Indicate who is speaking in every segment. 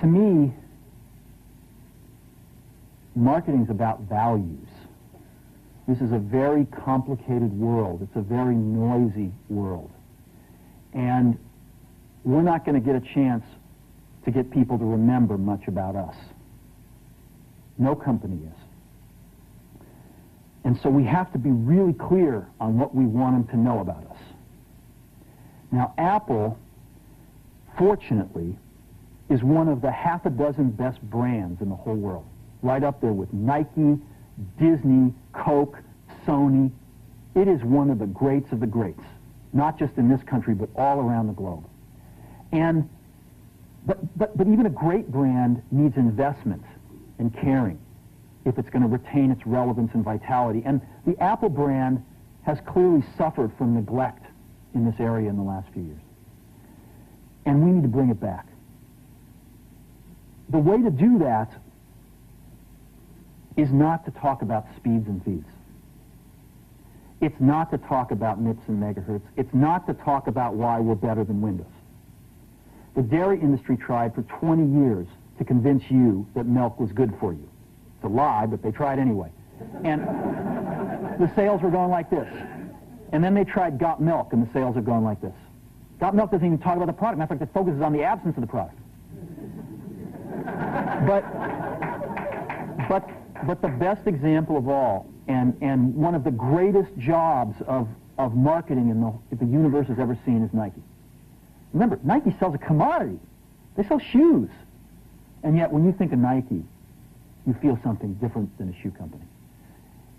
Speaker 1: To me, marketing's about values. This is a very complicated world. It's a very noisy world. And we're not going to get a chance to get people to remember much about us. No company is. And so we have to be really clear on what we want them to know about us. Now, Apple, fortunately, is one of the half a dozen best brands in the whole world. Right up there with Nike, Disney, Coke, Sony. It is one of the greats of the greats, not just in this country, but all around the globe. And, but even a great brand needs investment and caring if it's going to retain its relevance and vitality. And the Apple brand has clearly suffered from neglect in this area in the last few years. And we need to bring it back. The way to do that is not to talk about speeds and feeds. It's not to talk about MIPS and megahertz. It's not to talk about why we're better than Windows. The dairy industry tried for 20 years to convince you that milk was good for you. It's a lie, but they tried anyway. And the sales were going like this. And then they tried Got Milk, and the sales are going like this. Got Milk doesn't even talk about the product. Matter of fact, it focuses on the absence of the product. But the best example of all, and one of the greatest jobs of marketing the universe has ever seen is Nike. Remember, Nike sells a commodity. They sell shoes. And yet, when you think of Nike, you feel something different than a shoe company.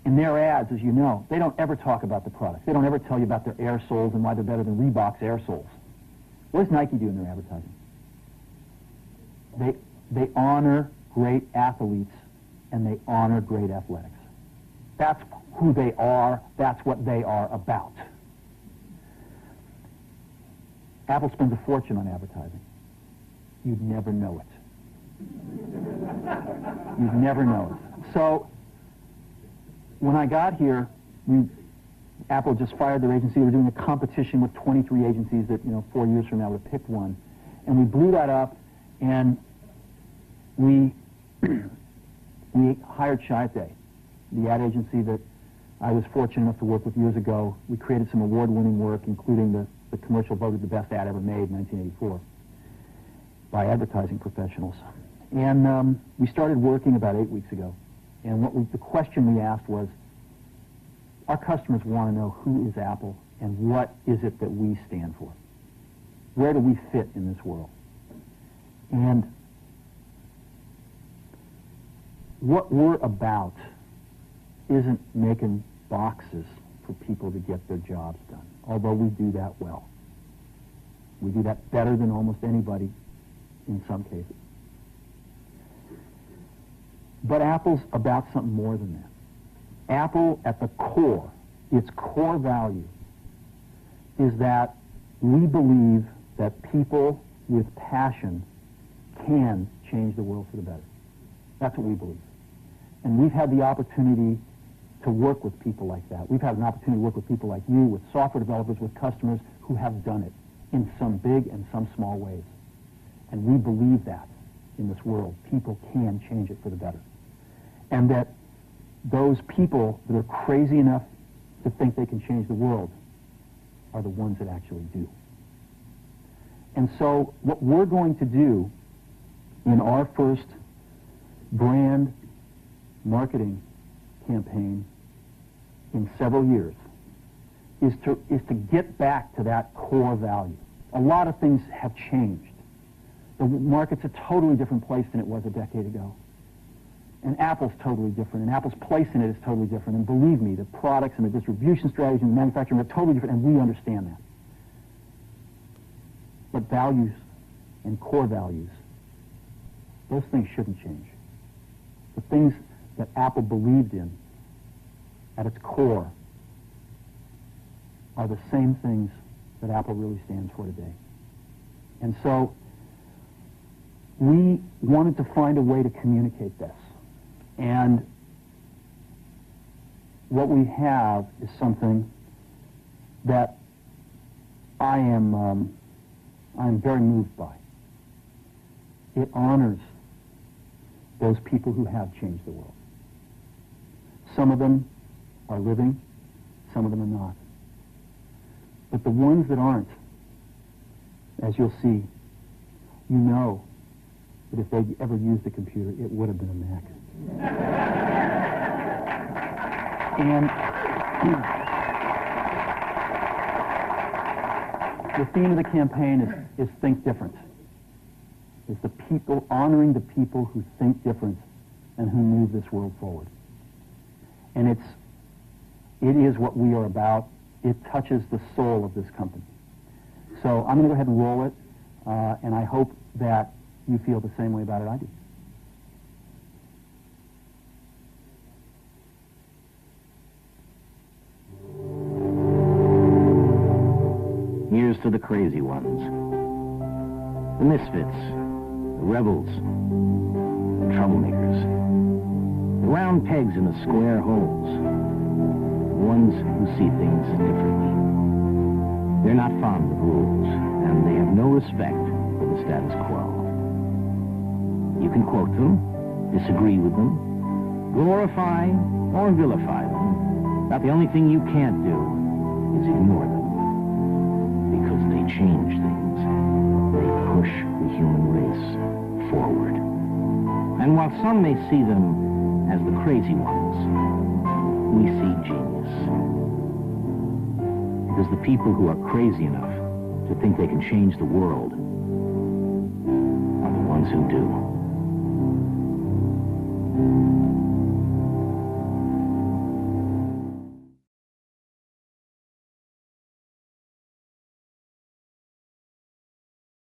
Speaker 1: In their ads, as you know, they don't ever talk about the product. They don't ever tell you about their air soles and why they're better than Reebok's air soles. What does Nike do in their advertising? They honor great athletes and they honor great athletics. That's who they are. That's what they are about. Apple spends a fortune on advertising. You'd never know it. You'd never know it. So, when I got here, Apple just fired their agency. They were doing a competition with 23 agencies that, 4 years from now would have picked one. And we blew that up, and we hired Chiat, the ad agency that I was fortunate enough to work with years ago. We created some award-winning work, including the commercial voted the best ad ever made in 1984 by advertising professionals. And we started working about 8 weeks ago. And the question we asked was, our customers want to know who is Apple and what is it that we stand for? Where do we fit in this world? And what we're about isn't making boxes for people to get their jobs done, although we do that well. We do that better than almost anybody in some cases. But Apple's about something more than that. Apple, at the core, its core value, is that we believe that people with passion can change the world for the better. That's what we believe. And we've had the opportunity to work with people like that. We've had an opportunity to work with people like you, with software developers, with customers who have done it in some big and some small ways. And we believe that in this world. People can change it for the better. And that those people that are crazy enough to think they can change the world are the ones that actually do. And so what we're going to do in our first brand marketing campaign in several years is to get back to that core value. A lot of things have changed. The market's a totally different place than it was a decade ago. And Apple's totally different, and Apple's place in it is totally different. And believe me, the products and the distribution strategy and the manufacturing are totally different, and we understand that. But values and core values, those things shouldn't change. The things that Apple believed in at its core are the same things that Apple really stands for today. And so we wanted to find a way to communicate this. And what we have is something that I'm very moved by. It honors those people who have changed the world. Some of them are living, some of them are not. But the ones that aren't, as you'll see, you know that if they'd ever used a computer, it would have been a Mac. And the theme of the campaign is Think Different. It's the people, honoring the people who think different and who move this world forward. And it is what we are about. It touches the soul of this company. So I'm going to go ahead and roll it, and I hope that you feel the same way about it I do.
Speaker 2: Here's to the crazy ones, the misfits, the rebels, the troublemakers, the round pegs in the square holes, the ones who see things differently. They're not fond of rules, and they have no respect for the status quo. You can quote them, disagree with them, glorify or vilify them, but the only thing you can't do is ignore them. Because they change things. They push the human race forward. And while some may see them as the crazy ones, we see genius. Because the people who are crazy enough to think they can change the world are the ones who do.